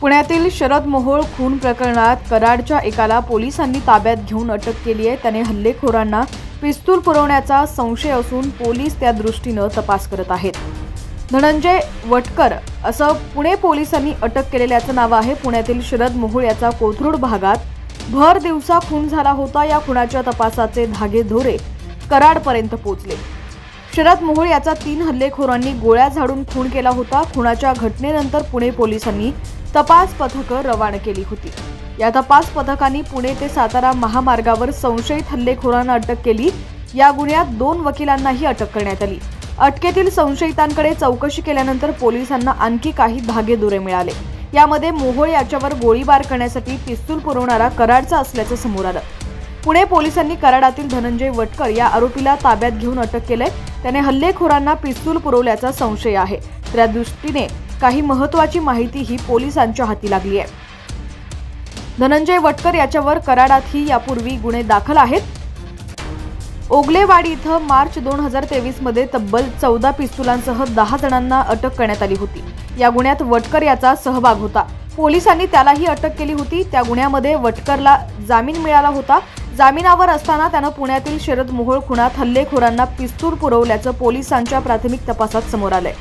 पुण्यातील शरद मोहोळ खून प्रकरणात कराडच्या एकाला पोलिसांनी ताब्यात घेऊन अटक केली आहे। त्याने हल्लेखोरांना पिस्तूल पुरवण्याचा संशय असून पोलीस त्या दृष्टीने तपास करत आहेत। धनंजय वटकर असं पुणे पोलिसांनी अटक केलेल्याचं नाव आहे। पुण्यातील शरद मोहोळ याचा कोथरूड भागात भर दिवसा खून झाला होता। या खुनाच्या तपासाचे धागेदोरे कराडपर्यंत पोहोचले। शरद मोहोळ याचा 3 हल्लेखोरांनी गोळ्या झाडून खून केला होता। खुनाच्या घटनेनंतर पुणे पोलिसांनी तपास पथकं रवाना केली होती। या तपास पथकांनी पुणे ते सातारा महामार्गावर संशयित हल्लेखोरांना अटक केली। या गुन्ह्यात 2 वकिलांनाही अटक करण्यात आली। अटकेतील संशयितांकडे चौकशी केल्यानंतर पोलिसांना आणखी काही धागेदोरे मिळाले। यामध्ये मोहोळ याच्यावर गोळीबार करण्यासाठी पिस्तूल पुरवणारा कराडचा असल्याचं समोर आलं। पुणे पोलिसांनी कराडातील धनंजय वटकर या आरोपीला ताब्यात घेऊन अटक केलंय। त्याने हल्लेखोरांना पिस्तूल पुरवल्याचा संशय आहे। त्या दृष्टीने काही महत्त्वाची माहिती ही पोलिसांच्या हाती लागली आहे। धनंजय वटकर याच्यावर कराडातही यापूर्वी गुन्हे दाखल आहेत। ओगलेवाडी इथं मार्च 2023 मध्ये तब्बल 14 पिस्तुलांसह 10 जणांना अटक करण्यात आली होती। या गुन्ह्यात वटकर याचा सहभाग होता। पोलिसांनी त्यालाही अटक केली होती। त्या गुन्ह्यामध्ये वटकरला जामीन मिळाला होता। जामिनावर असताना त्यानं पुण्यातील शरद मोहोळ खुनात हल्लेखोरांना पिस्तूल पुरवल्याचं पोलिसांच्या प्राथमिक तपासात समोर आलंय।